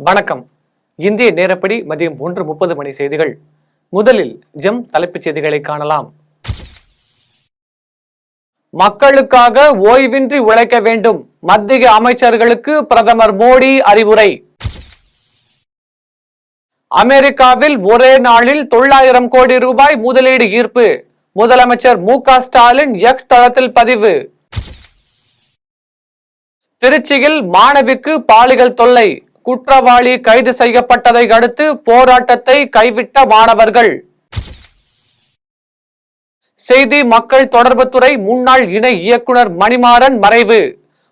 வணக்கம். இந்திய நேரப்படி மதியம் 1:30 மணி செய்திகள். முதலில் தலைப்புச் செய்திகளை காணலாம். மக்களுக்காக ஓய்வின்றி உழைக்க வேண்டும். மத்திய அமைச்சர்களுக்கு பிரதமர் மோடி அறிவுரை. அமெரிக்காவில் ஒரே நாளில் 900 கோடி ரூபாய் முதலீடு ஈர்ப்பு. முதலமைச்சர் மு.க. ஸ்டாலின் எக்ஸ் தளத்தில் பதிவு. திருச்சியில் மாணவிக்கு பாலியல் தொல்லை. குற்றவாளி கைது செய்யப்பட்டதை அடுத்து போராட்டத்தை கைவிட்ட மாணவர்கள். செய்தி மக்கள் தொடர்புத்துறை முன்னாள் இணை இயக்குனர் மணிமாறன் மறைவு.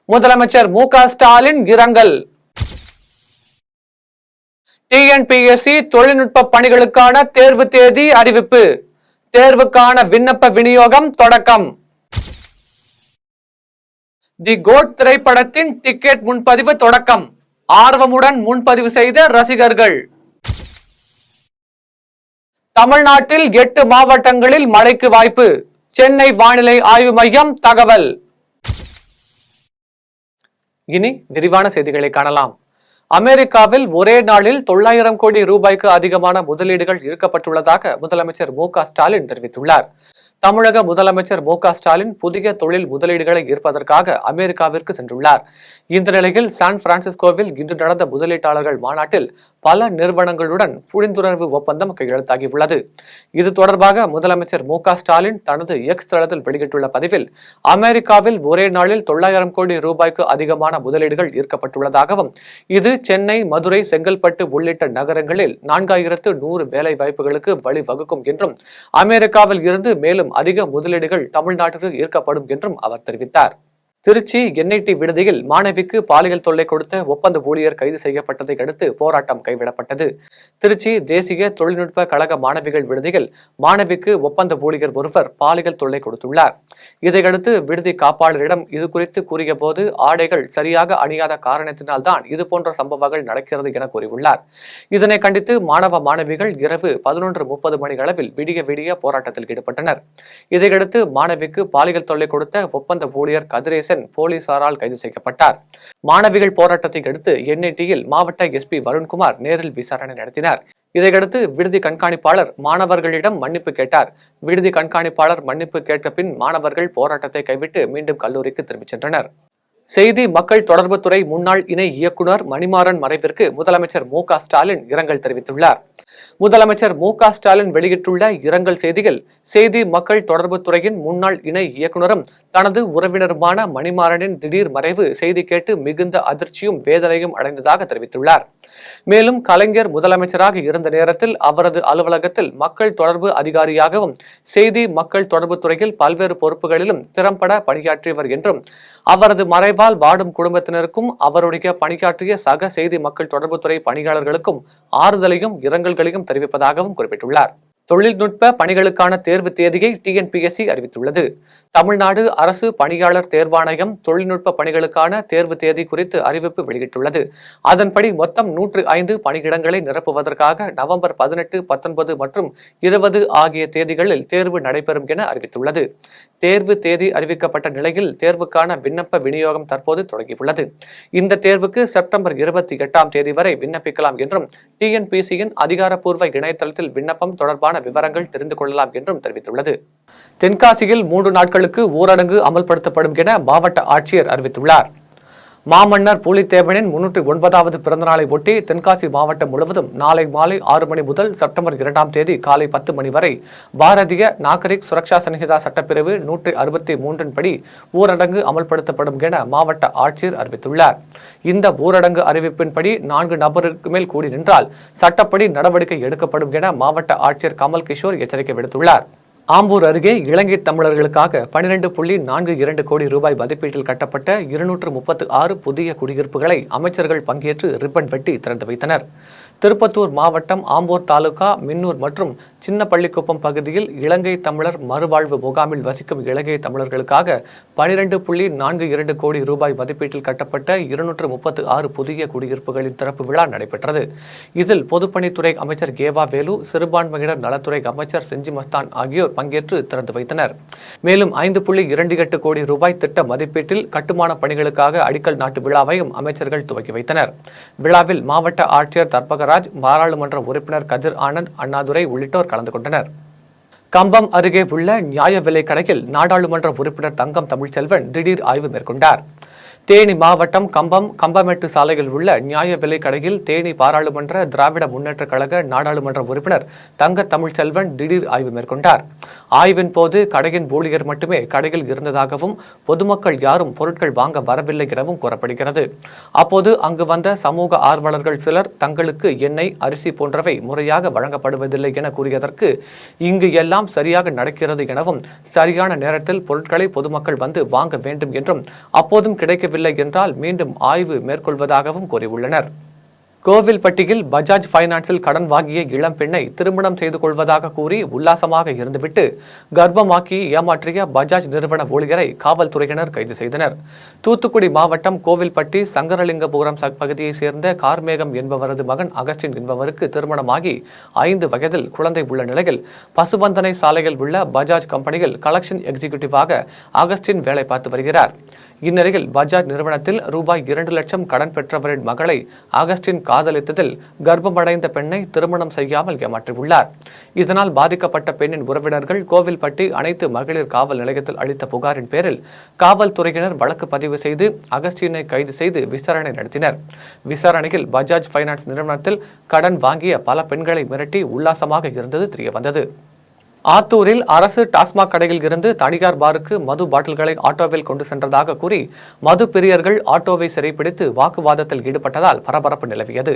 முதலமைச்சர் மு.க. ஸ்டாலின் இரங்கல். டிஎன்பிஎஸ்சி தொழில்நுட்ப பணிகளுக்கான தேர்வு தேதி அறிவிப்பு. தேர்வுக்கான விண்ணப்ப விநியோகம் தொடக்கம். தி கோட் திரைப்படத்தின் டிக்கெட் முன்பதிவு தொடக்கம். ஆர்வமுடன் முன்பதிவு செய்த ரசிகர்கள். தமிழ்நாட்டில் 8 மாவட்டங்களில் மழைக்கு வாய்ப்பு. சென்னை வானிலை ஆய்வு மையம் தகவல். இனி விரிவான செய்திகளை காணலாம். அமெரிக்காவில் ஒரே நாளில் 900 கோடி ரூபாய்க்கு அதிகமான முதலீடுகள் ஈர்க்கப்பட்டுள்ளதாக முதலமைச்சர் மு.க. ஸ்டாலின் தெரிவித்துள்ளார். தமிழக முதலமைச்சர் மு.க. ஸ்டாலின் புதிய தொழில் முதலீடுகளை ஈர்ப்பதற்காக அமெரிக்காவிற்கு சென்றுள்ளார். இந்த நிலையில் சான் பிரான்சிஸ்கோவில் இன்று நடந்த முதலீட்டாளர்கள் மாநாட்டில் பல நிறுவனங்களுடன் புரிந்துணர்வு ஒப்பந்தம் கையெழுத்தாகியுள்ளது. இது தொடர்பாக முதலமைச்சர் மு.க. ஸ்டாலின் தனது எக்ஸ் தளத்தில் வெளியிட்டுள்ள பதிவில், அமெரிக்காவில் ஒரே நாளில் 900 கோடி ரூபாய்க்கு அதிகமான முதலீடுகள் ஈர்க்கப்பட்டுள்ளதாகவும், இது சென்னை, மதுரை, செங்கல்பட்டு உள்ளிட்ட நகரங்களில் 4100 வேலை வாய்ப்புகளுக்கு வழிவகுக்கும் என்றும், அமெரிக்காவில் இருந்து மேலும் அதிக முதலீடுகள் தமிழ்நாட்டிற்கு ஈர்க்கப்படும் என்றும் அவர் தெரிவித்தார். திருச்சி என்ஐடி விடுதியில் மாணவிக்கு பாலியல் தொல்லை கொடுத்த ஒப்பந்த ஊழியர் கைது செய்யப்பட்டதை அடுத்து போராட்டம் கைவிடப்பட்டது. திருச்சி தேசிய தொழில்நுட்ப கழக மாணவிகள் விடுதியில் மாணவிக்கு ஒப்பந்த ஊழியர் ஒருவர் பாலியல் தொல்லை கொடுத்துள்ளார். இதையடுத்து விடுதி காப்பாளரிடம் இது குறித்து கூறிய போது, ஆடைகள் சரியாக அணியாத காரணத்தினால் தான் இதுபோன்ற சம்பவங்கள் நடக்கிறது என கூறியுள்ளார். இதனை கண்டித்து மாணவ மாணவிகள் இரவு 11:30 மணி அளவில் விடிய போராட்டத்தில் ஈடுபட்டனர். இதையடுத்து மாணவிக்கு பாலியல் தொல்லை கொடுத்த ஒப்பந்த ஊழியர் கதிரேசன் போலீசாரால் கைது செய்யப்பட்டார். மாணவிகள் போராட்டத்தை அடுத்து என்ஐடியில் மாவட்ட எஸ்பி வருண்குமார் நேரில் விசாரணை நடத்தினார். இதையடுத்து விடுதி கண்காணிப்பாளர் மாணவர்களிடம் மன்னிப்பு கேட்டார். விடுதி கண்காணிப்பாளர் மன்னிப்பு கேட்ட பின் மாணவர்கள் போராட்டத்தை கைவிட்டு மீண்டும் கல்லூரிக்கு திரும்பிச் சென்றனர். செய்தி மக்கள் தொடர்புத்துறை முன்னாள் இணை இயக்குனர் மணிமாறன் மறைவிற்கு முதலமைச்சர் மு.க. ஸ்டாலின் இரங்கல் தெரிவித்துள்ளார். முதலமைச்சர் மு.க. ஸ்டாலின் வெளியிட்டுள்ள இரங்கல் செய்தியில், செய்தி மக்கள் தொடர்புத்துறையின் முன்னாள் இணை இயக்குனரும் தனது உறவினருமான மணிமாறனின் திடீர் மறைவு செய்தி கேட்டு மிகுந்த அதிர்ச்சியும் வேதனையும் அடைந்ததாக தெரிவித்துள்ளார். மேலும் கலைஞர் முதலமைச்சராக இருந்த நேரத்தில் அவரது அலுவலகத்தில் மக்கள் தொடர்பு அதிகாரியாகவும், செய்தி மக்கள் தொடர்புத்துறையில் பல்வேறு பொறுப்புகளிலும் திறம்பட பணியாற்றியவர் என்றும், அவரது மறைவால் வாடும் குடும்பத்தினருக்கும் அவருடைய பணியாற்றிய சக செய்தி மக்கள் தொடர்புத்துறை பணியாளர்களுக்கும் ஆறுதலையும் இரங்கல்களையும் தெரிவிப்பதாகவும் குறிப்பிட்டுள்ளார். தொழில்நுட்ப பணிகளுக்கான தேர்வு தேதியை டிஎன்பிஎஸ்சி அறிவித்துள்ளது. தமிழ்நாடு அரசு பணியாளர் தேர்வாணையம் தொழில்நுட்ப பணிகளுக்கான தேர்வு தேதி குறித்து அறிவிப்பு வெளியிட்டுள்ளது. அதன்படி மொத்தம் 105 பணியிடங்களை நிரப்புவதற்காக நவம்பர் 18, 19 மற்றும் 20 ஆகிய தேதிகளில் தேர்வு நடைபெறும் என அறிவித்துள்ளது. தேர்வு தேதி அறிவிக்கப்பட்ட நிலையில் தேர்வுக்கான விண்ணப்ப விநியோகம் தற்போது தொடங்கியுள்ளது. இந்த தேர்வுக்கு செப்டம்பர் 28ஆம் தேதி வரை விண்ணப்பிக்கலாம் என்றும், டிஎன்பிஎஸ்சியின் அதிகாரப்பூர்வ இணையதளத்தில் விண்ணப்பம் தொடர்பான விவரங்கள் தெரிந்து கொள்ளலாம் என்றும் தெரிவித்துள்ளது. தென்காசியில் 3 நாட்களுக்கு ஊரடங்கு அமல்படுத்தப்படும் என மாவட்ட ஆட்சியர் அறிவித்துள்ளார். மாமன்னர் பூலித்தேவனின் 309வது பிறந்தநாளை ஒட்டி தென்காசி மாவட்டம் முழுவதும் நாளை மாலை 6 மணி முதல் செப்டம்பர் 2ஆம் தேதி காலை 10 மணி வரை பாரதிய நாகரிக் சுரக்ஷா சன்ஹிதா சட்டப்பிரிவு 163 படி ஊரடங்கு அமல்படுத்தப்படும் என மாவட்ட ஆட்சியர் அறிவித்துள்ளார். இந்த ஊரடங்கு அறிவிப்பின்படி 4 நபருக்கு மேல் கூடி நின்றால் சட்டப்படி நடவடிக்கை எடுக்கப்படும் என மாவட்ட ஆட்சியர் கமல் கிஷோர் எச்சரிக்கை விடுத்துள்ளார். ஆம்பூர் அருகே இலங்கை தமிழர்களுக்காக 12.42 கோடி ரூபாய் மதிப்பீட்டில் கட்டப்பட்ட 236 புதிய குடியிருப்புகளை அமைச்சர்கள் பங்கேற்று ரிப்பன் வெட்டி திறந்து வைத்தனர். திருப்பத்தூர் மாவட்டம் ஆம்பூர் தாலுகா மின்னூர் மற்றும் சின்னப்பள்ளிக்குப்பம் பகுதியில் இலங்கை தமிழர் மறுவாழ்வு முகாமில் வசிக்கும் இலங்கை தமிழர்களுக்காக 12.42 கோடி ரூபாய் மதிப்பீட்டில் கட்டப்பட்ட 236 புதிய குடியிருப்புகளின் திறப்பு விழா நடைபெற்றது. இதில் பொதுப்பணித்துறை அமைச்சர் கேவா வேலு, சிறுபான்மையினர் நலத்துறை அமைச்சர் செஞ்சி மஸ்தான் ஆகியோர் பங்கேற்று திறந்து வைத்தனர். மேலும் 5.28 கோடி ரூபாய் திட்ட மதிப்பீட்டில் கட்டுமான பணிகளுக்காக அடிக்கல் நாட்டு விழாவையும் அமைச்சர்கள் துவக்கி வைத்தனர். விழாவில் மாவட்ட ஆட்சியர் தர்பகராஜ், பாராளுமன்ற உறுப்பினர் கதிர் ஆனந்த், அண்ணாதுரை உள்ளிட்டோர் கலந்து கொண்டனர். கம்பம் அருகே உள்ள நியாய விலை கடையில் நாடாளுமன்ற உறுப்பினர் தங்கம் தமிழ்ச்செல்வன் திடீர் ஆய்வு மேற்கொண்டார். தேனி மாவட்டம் கம்பமெட்டு சாலையில் உள்ள நியாய விலை கடையில் தேனி பாராளுமன்ற திராவிட முன்னேற்ற கழக நாடாளுமன்ற உறுப்பினர் தங்க தமிழ்ச்செல்வன் திடீர் ஆய்வு மேற்கொண்டார். ஆய்வின் போது கடையின் ஊழியர் மட்டுமே கடையில் இருந்ததாகவும் பொதுமக்கள் யாரும் பொருட்கள் வாங்க வரவில்லை எனவும் கூறப்படுகிறது. அப்போது அங்கு வந்த சமூக ஆர்வலர்கள் சிலர் தங்களுக்கு எண்ணெய், அரிசி போன்றவை முறையாக வழங்கப்படுவதில்லை என கூறியதற்கு இங்கு எல்லாம் சரியாக நடக்கிறது எனவும் சரியான நேரத்தில் பொருட்களை பொதுமக்கள் வந்து வாங்க வேண்டும் என்றும் அப்போதும் கிடைக்கவில்லை என்றால் மீண்டும் ஆய்வு மேற்கொள்வதாகவும் கூறியுள்ளனர். கோவில்பட்டியில் பஜாஜ் பைனான்சில் கடன் வாங்கிய இளம் பெண்ணை திருமணம் செய்து கொள்வதாக கூறி உல்லாசமாக இருந்துவிட்டு கர்ப்பமாக்கி ஏமாற்றிய பஜாஜ் நிறுவன ஊழியரை காவல்துறையினர் கைது செய்தனர். தூத்துக்குடி மாவட்டம் கோவில்பட்டி சங்கரலிங்கபுரம் பகுதியைச் சேர்ந்த கார்மேகம் என்பவரது மகன் அகஸ்டின் என்பவருக்கு திருமணமாகி 5 வயதில் குழந்தை உள்ள நிலையில் பசுவந்தனை சாலையில் உள்ள பஜாஜ் கம்பெனியில் கலெக்ஷன் எக்ஸிகியூட்டிவாக அகஸ்டின் வேலை பார்த்து வருகிறார். இந்நிலையில் பஜாஜ் நிறுவனத்தில் ரூபாய் 2 லட்சம் கடன் பெற்றவரின் மகளை அகஸ்டின் காதலித்ததில் கர்ப்பமடைந்த பெண்ணை திருமணம் செய்யாமல் ஏமாற்றியுள்ளார். இதனால் பாதிக்கப்பட்ட பெண்ணின் உறவினர்கள் கோவில்பட்டி அனைத்து மகளிர் காவல் நிலையத்தில் அளித்த புகாரின் பேரில் காவல்துறையினர் வழக்கு பதிவு செய்து அகஸ்டினை கைது செய்து விசாரணை நடத்தினர். விசாரணையில் பஜாஜ் பைனான்ஸ் நிறுவனத்தில் கடன் வாங்கிய பல பெண்களை மிரட்டி உல்லாசமாக இருந்தது தெரியவந்தது. ஆத்தூரில் அரசு டாஸ்மாக் கடையில் இருந்து தனியார் பாருக்கு மது பாட்டில்களை ஆட்டோவில் கொண்டு சென்றதாக கூறி மது பிரியர்கள் ஆட்டோவை சிறைப்பிடித்து வாக்குவாதத்தில் ஈடுபட்டதால் பரபரப்பு நிலவியது.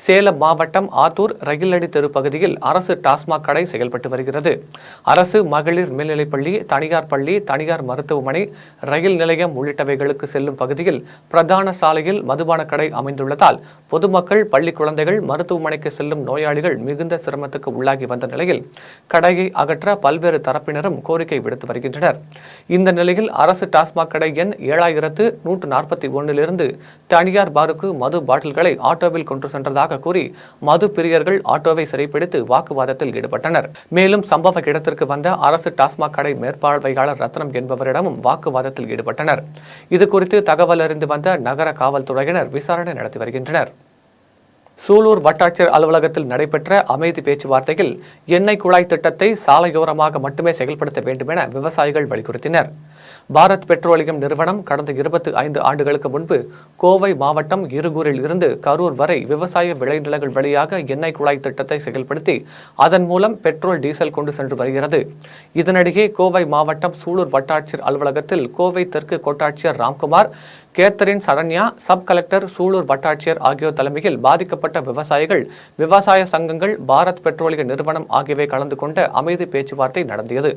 சேலம் மாவட்டம் ஆத்தூர் ரயிலடி தெரு பகுதியில் அரசு டாஸ்மாக் கடை செயல்பட்டு வருகிறது. அரசு மகளிர் மேல்நிலைப்பள்ளி, தனியார் பள்ளி, தனியார் மருத்துவமனை, ரயில் நிலையம் உள்ளிட்டவைகளுக்கு செல்லும் பகுதியில் பிரதான சாலையில் மதுபான கடை அமைந்துள்ளதால் பொதுமக்கள், பள்ளி குழந்தைகள், மருத்துவமனைக்கு செல்லும் நோயாளிகள் மிகுந்த சிரமத்துக்கு உள்ளாகி வந்த நிலையில் கடையை அகற்ற பல்வேறு தரப்பினரும் கோரிக்கை விடுத்து வருகின்றனர். இந்த நிலையில் அரசு டாஸ்மாக் கடை எண் 7141 தனியார் பாருக்கு மது பாட்டில்களை ஆட்டோவில் கொண்டு சென்றதாக கூறி மது பிரியர்கள் ஆட்டோவை சிறைப்பிடித்து வாக்குவாதத்தில் ஈடுபட்டனர். மேலும் சம்பவ இடத்திற்கு வந்த அரசு டாஸ்மாக் கடை மேற்பார்வையாளர் ரத்னம் என்பவரிடமும் வாக்குவாதத்தில் ஈடுபட்டனர். இதுகுறித்து தகவல் அறிந்து வந்த நகர காவல்துறையினர் விசாரணை நடத்தி வருகின்றனர். சூலூர் வட்டாட்சியர் அலுவலகத்தில் நடைபெற்ற அமைதி பேச்சுவார்த்தையில் எண்ணெய் குழாய் திட்டத்தை சாலையோரமாக மட்டுமே செயல்படுத்த வேண்டும் என விவசாயிகள் வலியுறுத்தினர். பாரத் பெட்ரோலியம் நிறுவனம் கடந்த 25 ஆண்டுகளுக்கு முன்பு கோவை மாவட்டம் இருகூரில் இருந்து கரூர் வரை விவசாய விளைநிலங்கள் வழியாக எண்ணெய் குழாய் திட்டத்தை செயல்படுத்தி அதன் மூலம் பெட்ரோல், டீசல் கொண்டு சென்று வருகிறது. இதனிடையே கோவை மாவட்டம் சூலூர் வட்டாட்சியர் அலுவலகத்தில் கோவை தெற்கு கோட்டாட்சியர் Ramkumar, Catherine Saranya, sub collector, Sulur வட்டாட்சியர் ஆகியோர் தலைமையில் பாதிக்கப்பட்ட விவசாயிகள், விவசாய சங்கங்கள், பாரத் பெட்ரோலிய நிறுவனம் ஆகியவை கலந்து கொண்ட அமைதி பேச்சுவார்த்தை நடந்தது.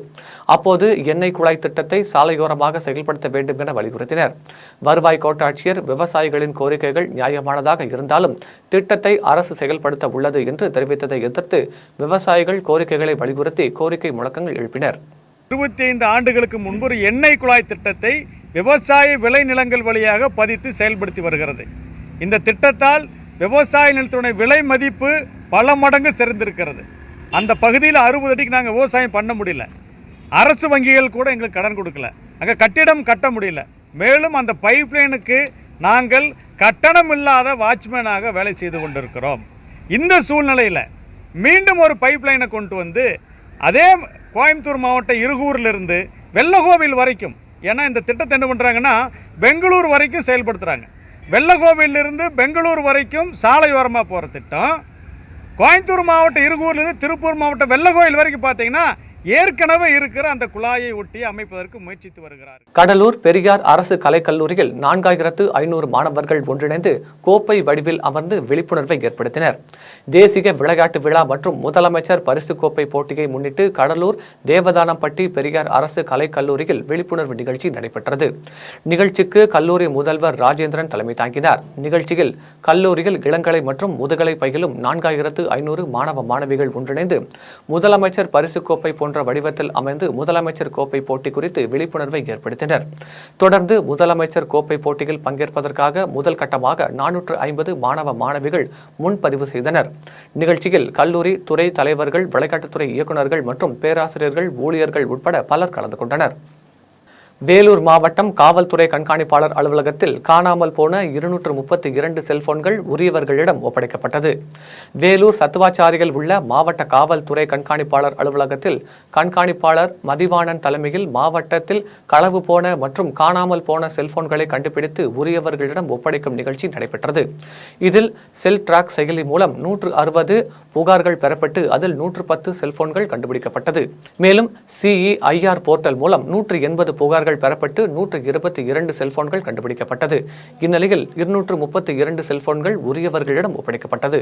அப்போது எண்ணெய் குழாய் திட்டத்தை சாலையோரமாக செயல்படுத்த வேண்டும் என வலியுறுத்தினர். வருவாய் கோட்டாட்சியர் விவசாயிகளின் கோரிக்கைகள் நியாயமானதாக இருந்தாலும் திட்டத்தை அரசு செயல்படுத்த உள்ளது என்று தெரிவித்ததை எதிர்த்து விவசாயிகள் கோரிக்கைகளை வலியுறுத்தி கோரிக்கை முழக்கங்கள் எழுப்பினர். 25 ஆண்டுகளுக்கு முன்பு ஒரு எண்ணெய் குழாய் திட்டத்தை விவசாய விளைநிலங்கள் வழியாக பதித்து செயல்படுத்தி வருகிறது. இந்த திட்டத்தால் விவசாய நிலத்துடைய விலை மதிப்பு பல மடங்கு சிறந்திருக்கிறது. அந்த பகுதியில் 60 அடிக்கு நாங்கள் விவசாயம் பண்ண முடியல. அரசு வங்கிகள் கூட எங்களுக்கு கடன் கொடுக்கல. அங்கே கட்டிடம் கட்ட முடியல. மேலும் அந்த பைப்லைனுக்கு நாங்கள் கட்டணம் இல்லாத வாட்ச்மேனாக வேலை செய்து கொண்டிருக்கிறோம். இந்த சூழ்நிலையில் மீண்டும் ஒரு பைப்லைனை கொண்டு வந்து அதே கோயம்புத்தூர் மாவட்டம் இருகூரிலிருந்து வெள்ளகோவில் வரைக்கும், ஏன்னா இந்த திட்டத்தை என்ன பண்ணுறாங்கன்னா பெங்களூர் வரைக்கும் செயல்படுத்துகிறாங்க. வெள்ளகோவிலிருந்து பெங்களூர் வரைக்கும் சாலையோரமாக போகிற திட்டம், கோயம்புத்தூர் மாவட்டம் இருகூர்லேருந்து திருப்பூர் மாவட்டம் வெள்ளகோவில் வரைக்கும் பார்த்தீங்கன்னா ஏற்கனவே இருக்கிற அந்த குழாயை ஒட்டி அமைப்பதற்கு முயற்சித்து வருகிறார். கடலூர் பெரியார் அரசு கலைக்கல்லூரியில் 4500 மாணவர்கள் ஒன்றிணைந்து கோப்பை வடிவில் அமர்ந்து விழிப்புணர்வை ஏற்படுத்தினர். தேசிய விளையாட்டு விழா மற்றும் முதலமைச்சர் பரிசு கோப்பை போட்டியை முன்னிட்டு கடலூர் தேவதானப்பட்டி பெரியார் அரசு கலைக்கல்லூரியில் விழிப்புணர்வு நிகழ்ச்சி நடைபெற்றது. நிகழ்ச்சிக்கு கல்லூரி முதல்வர் ராஜேந்திரன் தலைமை தாங்கினார். நிகழ்ச்சியில் கல்லூரியில் இளங்கலை மற்றும் முதுகலை பயிலும் 4500 மாணவ மாணவிகள் ஒன்றிணைந்து முதலமைச்சர் பரிசு கோப்பை போன்ற வடிவத்தில் அமைந்து முதலமைச்சர் கோப்பை போட்டி குறித்து விழிப்புணர்வை ஏற்படுத்தினர். தொடர்ந்து முதலமைச்சர் கோப்பை போட்டியில் பங்கேற்பதற்காக முதல் கட்டமாக 450 மாணவ மாணவிகள் முன்பதிவு செய்தனர். நிகழ்ச்சியில் கல்லூரி துறை தலைவர்கள், விளையாட்டுத்துறை இயக்குநர்கள் மற்றும் பேராசிரியர்கள், ஊழியர்கள் உட்பட பலர் கலந்து கொண்டனர். வேலூர் மாவட்டம் காவல்துறை கண்காணிப்பாளர் அலுவலகத்தில் காணாமல் போன 232 செல்போன்கள் உரியவர்களிடம் ஒப்படைக்கப்பட்டது. வேலூர் சத்துவாச்சாரியில் உள்ள மாவட்ட காவல்துறை கண்காணிப்பாளர் அலுவலகத்தில் கண்காணிப்பாளர் மதிவாணன் தலைமையில் மாவட்டத்தில் களவு போன மற்றும் காணாமல் போன செல்போன்களை கண்டுபிடித்து உரியவர்களிடம் ஒப்படைக்கும் நிகழ்ச்சி நடைபெற்றது. இதில் செல் டிராக் செயலி மூலம் 160 புகார்கள் பெறப்பட்டு அதில் 110 செல்போன்கள் கண்டுபிடிக்கப்பட்டது. மேலும் CEIR போர்ட்டல் மூலம் 180 புகார்கள் பெறப்பட்டு 122 செல்போன்கள் கண்டுபிடிக்கப்பட்டது. இந்நிலையில் 232 செல்போன்கள் உரியவர்களிடம் ஒப்படைக்கப்பட்டது.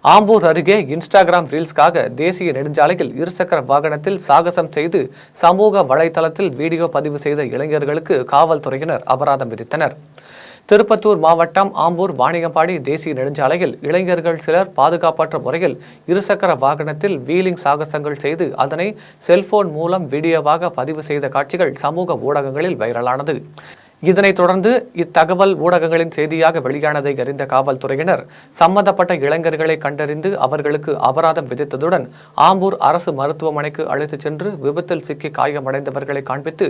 ஆம்பூர் அருகே இன்ஸ்டாகிராம் ரீல்ஸ்க்காக தேசிய நெடுஞ்சாலையில் இருசக்கர வாகனத்தில் சாகசம் செய்து சமூக வலைதளத்தில் வீடியோ பதிவு செய்த இளைஞர்களுக்கு காவல்துறையினர் அபராதம் விதித்தனர். திருப்பத்தூர் மாவட்டம் ஆம்பூர் வாணியம்பாடி தேசிய நெடுஞ்சாலையில் இளைஞர்கள் சிலர் பாதுகாப்பற்ற முறையில் இருசக்கர வாகனத்தில் வீலிங் சாகசங்கள் செய்து அதனை செல்போன் மூலம் வீடியோவாக பதிவு செய்த காட்சிகள் சமூக ஊடகங்களில் வைரலானது. இதனைத் தொடர்ந்து இத்தகவல் ஊடகங்களின் செய்தியாக வெளியானதை அறிந்த காவல்துறையினர் சம்பந்தப்பட்ட இளைஞர்களை கண்டறிந்து அவர்களுக்கு அபராதம் விதித்ததுடன் ஆம்பூர் அரசு மருத்துவமனைக்கு அழைத்துச் சென்று விபத்தில் சிக்கி காயமடைந்தவர்களை காண்பித்து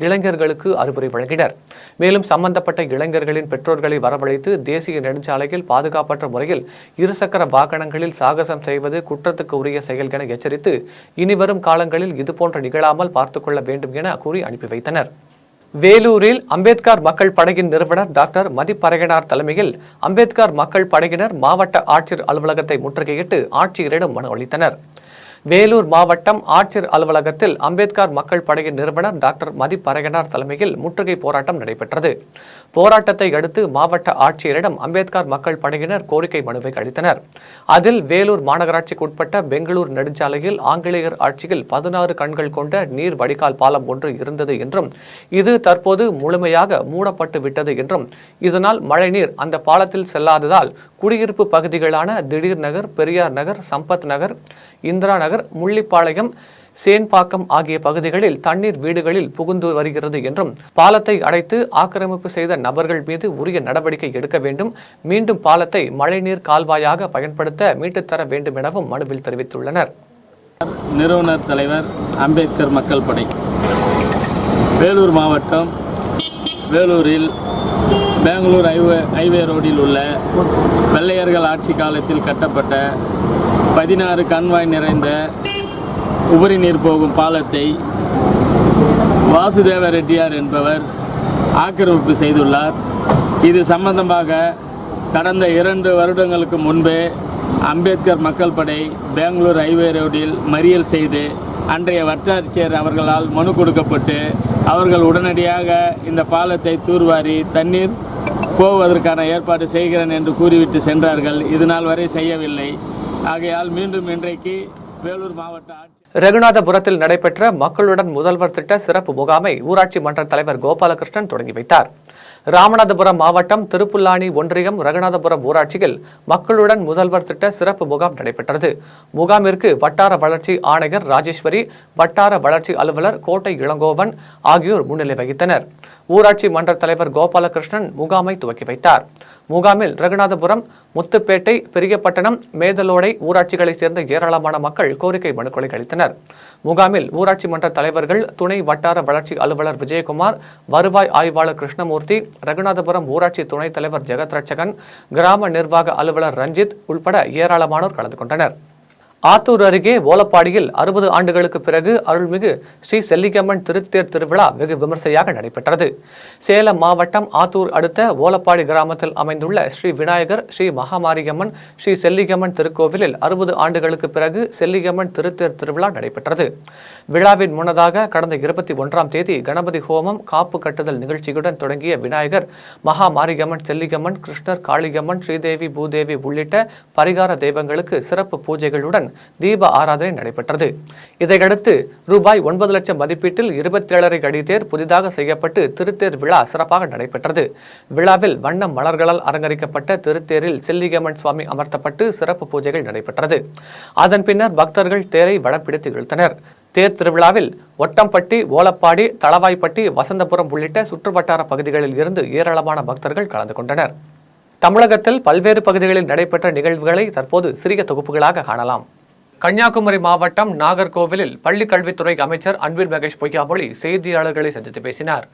இளைஞர்களுக்கு அறிவுரை வழங்கினர். மேலும் சம்பந்தப்பட்ட இளைஞர்களின் பெற்றோர்களை வரவழைத்து தேசிய நெடுஞ்சாலையில் பாதுகாப்பற்ற முறையில் இருசக்கர வாகனங்களில் சாகசம் செய்வது குற்றத்துக்கு உரிய செயல் என எச்சரித்து இனிவரும் காலங்களில் இதுபோன்ற நிகழாமல் பார்த்துக் கொள்ள வேண்டும் என கூறி அனுப்பி வைத்தனர். வேலூரில் அம்பேத்கர் மக்கள் படையின் நிறுவனர் டாக்டர் மதிப்பறையனார் தலைமையில் அம்பேத்கர் மக்கள் படையினர் மாவட்ட ஆட்சியர் அலுவலகத்தை முற்றுகையிட்டு ஆட்சியரிடம் மனு அளித்தனர். வேலூர் மாவட்டம் ஆட்சியர் அலுவலகத்தில் அம்பேத்கர் மக்கள் படையின் நிறுவனர் டாக்டர் மதிப்பறையனார் தலைமையில் முற்றுகை போராட்டம் நடைபெற்றது. போராட்டத்தை அடுத்து மாவட்ட ஆட்சியரிடம் அம்பேத்கர் மக்கள் படையினர் கோரிக்கை மனுவை அளித்தனர். அதில் வேலூர் மாநகராட்சிக்கு உட்பட்ட பெங்களூர் நெடுஞ்சாலையில் ஆங்கிலேயர் ஆட்சியில் 16 கண்கள் கொண்ட நீர் வடிகால் பாலம் ஒன்று இருந்தது என்றும் இது தற்போது முழுமையாக மூடப்பட்டு விட்டது என்றும் இதனால் மழைநீர் அந்த பாலத்தில் செல்லாததால் குடியிருப்பு பகுதிகளான திடீர் நகர், பெரியார் நகர், சம்பத் நகர், இந்திரா நகர், முள்ளிப்பாளையம், சேன்பாக்கம் ஆகிய பகுதிகளில் தண்ணீர் வீடுகளில் புகுந்து வருகிறது என்றும் பாலத்தை அடைத்து ஆக்கிரமிப்பு செய்த நபர்கள் மீது உரிய நடவடிக்கை எடுக்க வேண்டும், மீண்டும் பாலத்தை மழைநீர் கால்வாயாக பயன்படுத்த மீட்டுத்தர வேண்டும் எனவும் மனுவில் தெரிவித்துள்ளனர். நிறுவனர் தலைவர் அம்பேத்கர் மக்கள் படை வேலூர் மாவட்டம் வேலூரில் பெங்களூர் ஹைவே ரோடில் உள்ள வெள்ளையர்கள் ஆட்சி காலத்தில் கட்டப்பட்ட 16 கண்வாய் நிறைந்த உபரி நீர் போகும் பாலத்தை வாசுதேவ ரெட்டியார் என்பவர் ஆக்கிரமிப்பு செய்துள்ளார். இது சம்பந்தமாக கடந்த 2 வருடங்களுக்கு முன்பே அம்பேத்கர் மக்கள் படை பெங்களூர் ஹைவே ரோடில் மறியல் செய்து அன்றைய வட்டாட்சியர் அவர்களால் மனு கொடுக்கப்பட்டு அவர்கள் உடனடியாக இந்த பாலத்தை தூர்வாரி தண்ணீர் போவதற்கான ஏற்பாடு செய்கிறேன் என்று கூறிவிட்டு சென்றார்கள். இதுநாள் வரை செய்யவில்லை. ஆகையால் மீண்டும் இன்றைக்கு வேலூர் மாவட்ட ரகுநாதபுரத்தில் நடைபெற்ற மக்களுடன் முதல்வர் திட்ட சிறப்பு முகாமை ஊராட்சி மன்ற தலைவர் கோபாலகிருஷ்ணன் தொடங்கி வைத்தார். ராமநாதபுரம் மாவட்டம் திருப்புல்லானி ஒன்றியம் ரகுநாதபுரம் ஊராட்சியில் மக்களுடன் முதல்வர் திட்ட சிறப்பு முகாம் நடைபெற்றது. முகாமிற்கு வட்டார வளர்ச்சி ஆணையர் ராஜேஸ்வரி, வட்டார வளர்ச்சி அலுவலர் கோட்டை இளங்கோவன் ஆகியோர் முன்னிலை வகித்தனர். ஊராட்சி மன்ற தலைவர் கோபாலகிருஷ்ணன் முகாமை துவக்கி வைத்தார். முகாமில் ரகுநாதபுரம், முத்துப்பேட்டை, பெரியப்பட்டணம், மேதலோடை ஊராட்சிகளைச் சேர்ந்த ஏராளமான மக்கள் கோரிக்கை மனுக்களை அளித்தனர். முகாமில் ஊராட்சி மன்ற தலைவர்கள், துணை வட்டார வளர்ச்சி அலுவலர் விஜயகுமார், வருவாய் ஆய்வாளர் கிருஷ்ணமூர்த்தி, ரகுநாதபுரம் ஊராட்சி துணைத் தலைவர் ஜெகத் ரட்சகன், கிராம நிர்வாக அலுவலர் ரஞ்சித் உள்பட ஏராளமானோர் கலந்து கொண்டனர். ஆத்தூர் அருகே ஓலப்பாடியில் 60 ஆண்டுகளுக்கு பிறகு அருள்மிகு ஸ்ரீ செல்லிகம்மன் திருத்தேர் திருவிழா வெகு விமர்சையாக நடைபெற்றது. சேலம் மாவட்டம் ஆத்தூர் அடுத்த ஓலப்பாடி கிராமத்தில் அமைந்துள்ள ஸ்ரீ விநாயகர், ஸ்ரீ மகாமாரியம்மன், ஸ்ரீ செல்லிகம்மன் திருக்கோவிலில் 60 ஆண்டுகளுக்கு பிறகு செல்லிகம்மன் திருத்தேர் திருவிழா நடைபெற்றது. விழாவின் முன்னதாக கடந்த 21ஆம் தேதி கணபதி ஹோமம், காப்பு கட்டுதல் நிகழ்ச்சியுடன் தொடங்கிய விநாயகர், மகாமாரியம்மன், செல்லிகம்மன், கிருஷ்ணர், காளியம்மன், ஸ்ரீதேவி, பூதேவி உள்ளிட்ட பரிகார தெய்வங்களுக்கு சிறப்பு பூஜைகளுடன் தீப ஆராதனை நடைபெற்றது. இதையடுத்து ரூபாய் 9 லட்சம் மதிப்பீட்டில் 27 அடி தேர் புதிதாக செய்யப்பட்டு திருத்தேர் விழா சிறப்பாக நடைபெற்றது. விழாவில் வண்ண மலர்களால் அலங்கரிக்கப்பட்ட திருத்தேரில் செல்லிகம்மன் சுவாமி அமர்த்தப்பட்டு சிறப்பு பூஜைகள் நடைபெற்றது. அதன் பின்னர் பக்தர்கள் தேரை வடம்பிடித்து இழுத்தனர். தேர் திருவிழாவில் ஒட்டம்பட்டி, ஓலப்பாடி, தளவாய்ப்பட்டி, வசந்தபுரம் உள்ளிட்ட சுற்றுவட்டார பகுதிகளில் இருந்து ஏராளமான பக்தர்கள் கலந்து கொண்டனர். தமிழகத்தில் பல்வேறு பகுதிகளில் நடைபெற்ற நிகழ்வுகளை தற்போது சிறிய தொகுப்புகளாக காணலாம். கன்னியாகுமரி மாவட்டம் நாகர்கோவிலில் பள்ளிக் கல்வித்துறை அமைச்சர் அன்பில் மகேஷ் பொய்யாமொழி செய்தியாளர்களை சந்தித்து பேசினார்.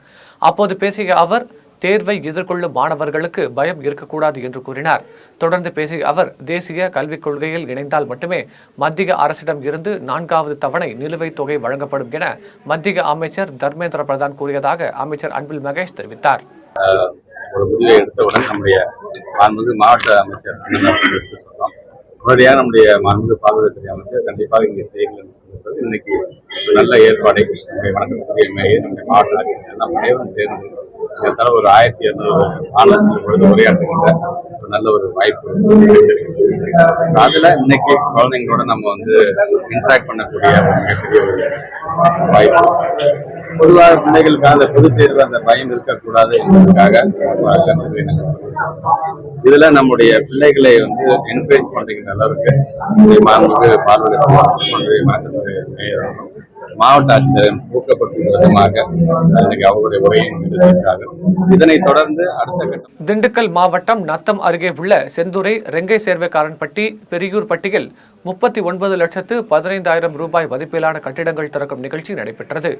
அப்போது பேசிய அவர், தேர்வை எதிர்கொள்ளும் மாணவர்களுக்கு பயம் இருக்கக்கூடாது என்று கூறினார். தொடர்ந்து பேசிய அவர், தேசிய கல்விக் கொள்கையில் இணைந்தால் மட்டுமே மத்திய அரசிடம் இருந்து 4வது தவணை நிலுவைத் தொகை வழங்கப்படும் என மத்திய அமைச்சர் தர்மேந்திர பிரதான் கூறியதாக அமைச்சர் அன்பில் மகேஷ் தெரிவித்தார். ஒரு முடிவை எடுத்தவுடன் நம்முடைய மாண்புமிகு மாவட்ட அமைச்சர் எடுத்து சொன்னோம். உடனடியாக நம்முடைய மாண்புமிகு பால்வளத்துறை அமைச்சர் கண்டிப்பாக இங்கே செய்யுங்கள் என்று சொல்லியிருப்பது இன்னைக்கு நல்ல ஏற்பாடை நம்முடைய வணக்கத்துக்குரிய மேயர், நம்முடைய மாவட்ட ஆட்சியர் எல்லாம் அனைவரும் சேர்ந்து இதற்காக ஒரு 1200 மாணவர்கள் பொழுது உரையாற்றுகின்ற ஒரு நல்ல ஒரு வாய்ப்பு. அதுல இன்னைக்கு குழந்தைங்களோட நம்ம இன்ட்ராக்ட் பண்ணக்கூடிய ஒரு மிகப்பெரிய ஒரு வாய்ப்பு. பொதுவாக பிள்ளைகளுக்காக அந்த பொதுத் தேர்வு அந்த பயம் இருக்கக்கூடாது என்பதற்காக இதுல நம்முடைய பிள்ளைகளை என்கரேஜ் பண்றீங்க அளவுக்கு மாண்புமிகு பார்வையாளர் மாவட்ட ஆட்சியர் ஊக்கப்பட்டுள்ள விதமாக அவர்களுடைய உரையை நிறுத்தியிருக்கிறார்கள். இதனைத் தொடர்ந்து அடுத்த கட்டம் திண்டுக்கல் மாவட்டம் நத்தம் அருகே உள்ள செந்துறை, ரெங்கை சேர்வைக்காரன்பட்டி, பெரியூர்பட்டியில் 39,15,000 ரூபாய் மதிப்பிலான கட்டிடங்கள் திறக்கும் நிகழ்ச்சி நடைபெற்றது.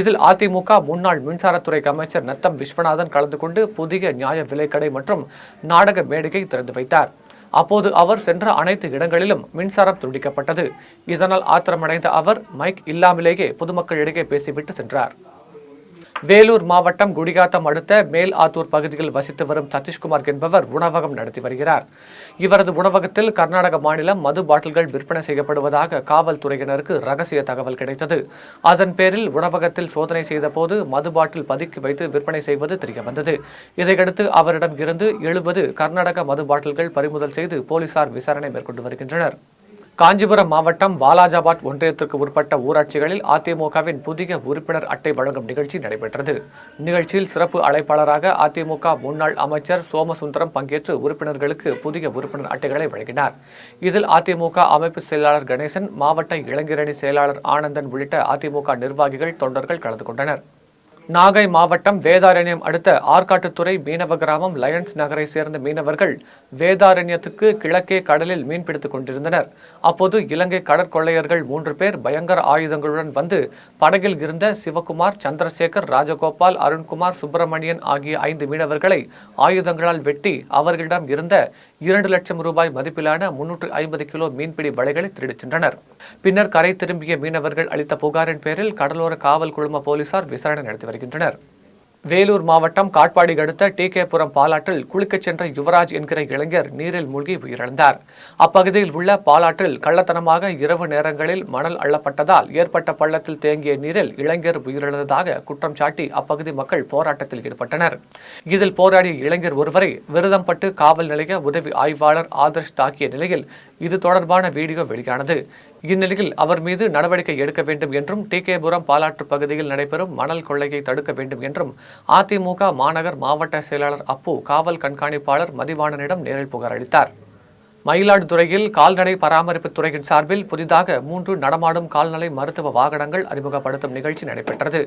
இதில் அதிமுக முன்னாள் மின்சாரத்துறை அமைச்சர் நத்தம் விஸ்வநாதன் கலந்து கொண்டு புதிய நியாய விலைக்கடை மற்றும் நாடக மேடையை திறந்து வைத்தார். அப்போது அவர் சென்ற அனைத்து இடங்களிலும் மின்சாரம் துண்டிக்கப்பட்டது. இதனால் ஆத்திரமடைந்த அவர் மைக் இல்லாமலேயே பொதுமக்களிடையே பேசிவிட்டு சென்றார். வேலூர் மாவட்டம் குடிகாத்தம் அடுத்த மேல் ஆத்தூர் பகுதியில் வசித்து வரும் சதீஷ்குமார் என்பவர் உணவகம் நடத்தி வருகிறார். இவரது உணவகத்தில் கர்நாடக மாநிலம் மது பாட்டில்கள் விற்பனை செய்யப்படுவதாக காவல்துறையினருக்கு ரகசிய தகவல் கிடைத்தது. அதன் பேரில் உணவகத்தில் சோதனை செய்த போது மது பாட்டில் பதுக்கி வைத்து விற்பனை செய்வது தெரியவந்தது. இதையடுத்து அவரிடம் இருந்து 70 கர்நாடக மது பாட்டில்கள் பறிமுதல் செய்து போலீசார் விசாரணை மேற்கொண்டு வருகின்றனர். காஞ்சிபுரம் மாவட்டம் வாலாஜாபாத் ஒன்றியத்திற்கு உட்பட்ட ஊராட்சிகளில் அதிமுகவின் புதிய உறுப்பினர் அட்டை வழங்கும் நிகழ்ச்சி நடைபெற்றது. நிகழ்ச்சியில் சிறப்பு அழைப்பாளராக அதிமுக முன்னாள் அமைச்சர் சோமசுந்தரம் பங்கேற்று உறுப்பினர்களுக்கு புதிய உறுப்பினர் அட்டைகளை வழங்கினார். இதில் அதிமுக அமைப்பு செயலாளர் கணேசன், மாவட்ட இளைஞரணி செயலாளர் ஆனந்தன் உள்ளிட்ட அதிமுக நிர்வாகிகள், தொண்டர்கள் கலந்து கொண்டனர். நாகை மாவட்டம் வேதாரண்யம் அடுத்த ஆற்காட்டுத்துறை மீனவ கிராமம் லயன்ஸ் நகரை சேர்ந்த மீனவர்கள் வேதாரண்யத்துக்கு கிழக்கே கடலில் மீன்பிடித்துக் கொண்டிருந்தனர். அப்போது இலங்கை கடற்கொள்ளையர்கள் 3 பேர் பயங்கர ஆயுதங்களுடன் வந்து படகில் இருந்த சிவகுமார், சந்திரசேகர், ராஜகோபால், அருண்குமார், சுப்பிரமணியன் ஆகிய 5 மீனவர்களை ஆயுதங்களால் வெட்டி அவர்களிடம் இருந்த 2 லட்சம் ரூபாய் மதிப்பிலான 350 கிலோ மீன்பிடி வலைகளை திருடிச் சென்றனர். பின்னர் கரை திரும்பிய மீனவர்கள் அளித்த புகாரின் பேரில் கடலோர காவல் குழும போலீசார் விசாரணை நடத்தி வருகின்றனர். வேலூர் மாவட்டம் காட்பாடி அடுத்த டிகேபுரம் பாலாற்றில் குளிக்கச் சென்ற யுவராஜ் என்கிற இளைஞர் நீரில் மூழ்கி உயிரிழந்தார். அப்பகுதியில் உள்ள பாலாற்றில் கள்ளத்தனமாக இரவு நேரங்களில் மணல் அள்ளப்பட்டதால் ஏற்பட்ட பள்ளத்தில் தேங்கிய நீரில் இளைஞர் உயிரிழந்ததாக குற்றம் சாட்டி அப்பகுதி மக்கள் போராட்டத்தில் ஈடுபட்டனர். இதில் போராடிய இளைஞர் ஒருவரை விருதம்பட்டு காவல் நிலைய உதவி ஆய்வாளர் ஆதர்ஷ் தாக்கிய நிலையில் இது தொடர்பான வீடியோ வெளியானது. இந்நிலையில் அவர் மீது நடவடிக்கை எடுக்க வேண்டும் என்றும் டிகேபுரம் பாலாற்று பகுதியில் நடைபெறும் மணல் கொள்ளையை தடுக்க வேண்டும் என்றும் அதிமுக மாநகர் மாவட்ட செயலாளர் அப்பு காவல் கண்காணிப்பாளர் மதிவாணனிடம் நேரில் புகார் அளித்தார். மயிலாடுதுறையில் கால்நடை பராமரிப்பு துறையின் சார்பில் புதிதாக 3 நடமாடும் கால்நடை மருத்துவ வாகனங்கள் அறிமுகப்படுத்தும் நிகழ்ச்சி நடைபெற்றது.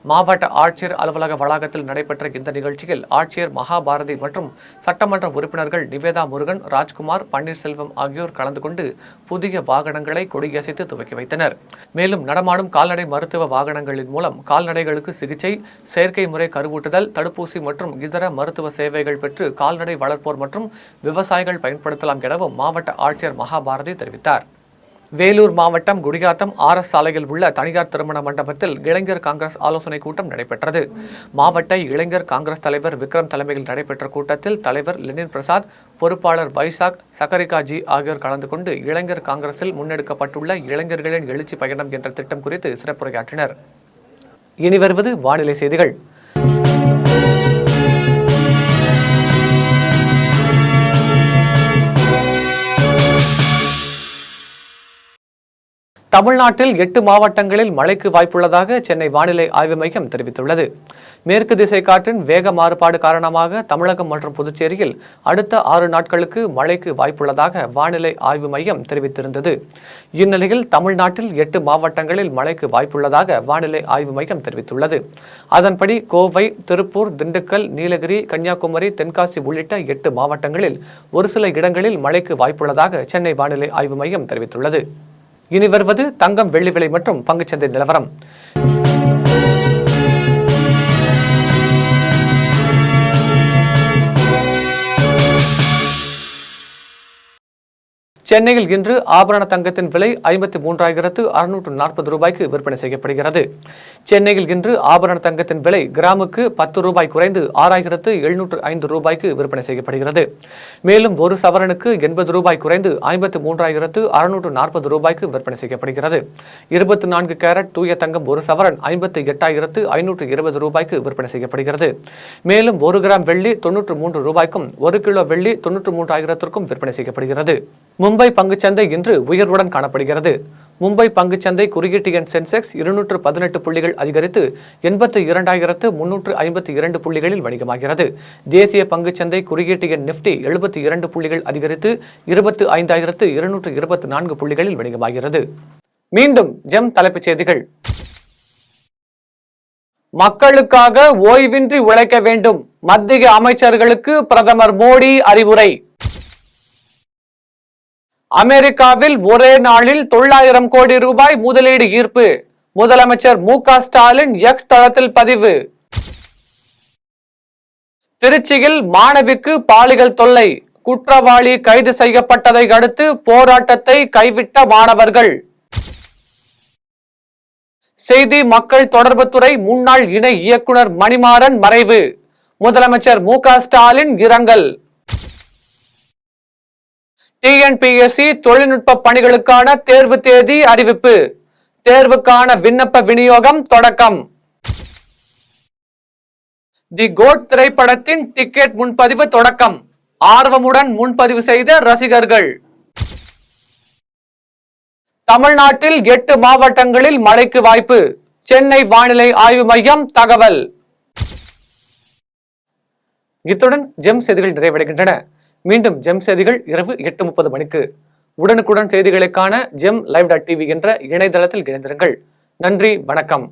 மாவட்ட ஆட்சியர் அலுவலக வளாகத்தில் நடைபெற்ற இந்த நிகழ்ச்சியில் ஆட்சியர் மகாபாரதி மற்றும் சட்டமன்ற உறுப்பினர்கள் நிவேதா முருகன், ராஜ்குமார், பன்னீர்செல்வம் ஆகியோர் கலந்து கொண்டு புதிய வாகனங்களை கொடியசைத்து துவக்கி வைத்தனர். மேலும் நடமாடும் கால்நடை மருத்துவ வாகனங்களின் மூலம் கால்நடைகளுக்கு சிகிச்சை, செயற்கை முறை கருவூட்டுதல், தடுப்பூசி மற்றும் இதர மருத்துவ சேவைகள் பெற்று கால்நடை வளர்ப்போர் மற்றும் விவசாயிகள் பயன்படுத்தலாம் எனவும் மாவட்ட ஆட்சியர் மகாபாரதி தெரிவித்தார். வேலூர் மாவட்டம் குடியாத்தம் RS சாலையில் உள்ள தனியார் திருமண மண்டபத்தில் இளைஞர் காங்கிரஸ் ஆலோசனை கூட்டம் நடைபெற்றது. மாவட்ட இளைஞர் காங்கிரஸ் தலைவர் விக்ரம் தலைமையில் நடைபெற்ற கூட்டத்தில் தலைவர் லெனின் பிரசாத், பொறுப்பாளர் வைசாக், சகரிகாஜி ஆகியோர் கலந்து கொண்டு இளைஞர் காங்கிரஸில் முன்னெடுக்கப்பட்டுள்ள இளைஞர்களின் எழுச்சி பயணம் என்ற திட்டம் குறித்து சிறப்புரையாற்றினர். இனி வருவது வானிலை செய்திகள். தமிழ்நாட்டில் 8 மாவட்டங்களில் மழைக்கு வாய்ப்புள்ளதாக சென்னை வானிலை ஆய்வு மையம் தெரிவித்துள்ளது. மேற்கு திசை காற்றின் வேக மாறுபாடு காரணமாக தமிழகம் மற்றும் புதுச்சேரியில் அடுத்த 6 நாட்களுக்கு மழைக்கு வாய்ப்புள்ளதாக வானிலை ஆய்வு மையம் தெரிவித்திருந்தது. இந்நிலையில் தமிழ்நாட்டில் 8 மாவட்டங்களில் மழைக்கு வாய்ப்புள்ளதாக வானிலை ஆய்வு மையம் தெரிவித்துள்ளது. அதன்படி கோவை, திருப்பூர், திண்டுக்கல், நீலகிரி, கன்னியாகுமரி, தென்காசி உள்ளிட்ட 8 மாவட்டங்களில் ஒரு சில இடங்களில் மழைக்கு வாய்ப்புள்ளதாக சென்னை வானிலை ஆய்வு மையம் தெரிவித்துள்ளது. இனி வருவது தங்கம், வெள்ளி விலை மற்றும் பங்குச்சந்தை நிலவரம். சென்னையில் இன்று ஆபரண தங்கத்தின் விலை 53,640 ரூபாய்க்கு விற்பனை செய்யப்படுகிறது. சென்னையில் இன்று ஆபரண தங்கத்தின் விலை கிராமுக்கு 10 ரூபாய் குறைந்து 6,705 ரூபாய்க்கு விற்பனை செய்யப்படுகிறது. மேலும் ஒரு சவரனுக்கு 80 ரூபாய் குறைந்து 53,640 ரூபாய்க்கு விற்பனை செய்யப்படுகிறது. 24 கேரட் தூய தங்கம் ஒரு சவரன் 58,520 ரூபாய்க்கு விற்பனை செய்யப்படுகிறது. மேலும் 1 கிராம் வெள்ளி 93 ரூபாய்க்கும் 1 கிலோ வெள்ளி 93,000க்கும் விற்பனை செய்யப்படுகிறது. மும்பை பங்குச்சந்தை இன்று உயர்வுடன் காணப்படுகிறது. மும்பை பங்குச்சந்தை குறியீட்டு எண் சென்செக்ஸ் 218 புள்ளிகள் அதிகரித்து 82,352 புள்ளிகளில் வணிகமாகிறது. தேசிய பங்குச்சந்தை குறியீட்டு எண் நிப்டி 72 புள்ளிகள் அதிகரித்து 25,224 புள்ளிகளில் வணிகமாகிறது. மீண்டும் ஜெம் தலைப்புச் செய்திகள். மக்களுக்காக ஓய்வின்றி உழைக்க வேண்டும். மத்திய அமைச்சர்களுக்கு பிரதமர் மோடி அறிவுரை. அமெரிக்காவில் ஒரே நாளில் 900 கோடி ரூபாய் முதலீடு ஈர்ப்பு. முதலமைச்சர் MK ஸ்டாலின் எக்ஸ் தளத்தில் பதிவு. திருச்சியில் மாணவிக்கு பாலியல் தொல்லை. குற்றவாளி கைது செய்யப்பட்டதை அடுத்து போராட்டத்தை கைவிட்ட மாணவர்கள். செய்தி மக்கள் தொடர்புத்துறை முன்னாள் இணை இயக்குனர் மணிமாறன் மறைவு. முதலமைச்சர் MK ஸ்டாலின் இரங்கல். TNPSC தொழில்நுட்ப பணிகளுக்கான தேர்வு தேதி அறிவிப்பு. தேர்வுக்கான விண்ணப்ப விநியோகம் தொடக்கம். தி கோட் திரைப்படத்தின் டிக்கெட் முன்பதிவு தொடக்கம். ஆர்வமுடன் முன்பதிவு செய்த ரசிகர்கள். தமிழ்நாட்டில் 8 மாவட்டங்களில் மழைக்கு வாய்ப்பு. சென்னை வானிலை ஆய்வு மையம் தகவல். இத்துடன் ஜெம் செய்திகள் நிறைவடைகின்றன. மீண்டும் ஜெம் செய்திகள் இரவு 8:30 மணிக்கு. உடனுக்குடன் செய்திகளுக்கான GemLive.tv என்ற இணையதளத்தில் இணைந்திருங்கள். நன்றி, வணக்கம்.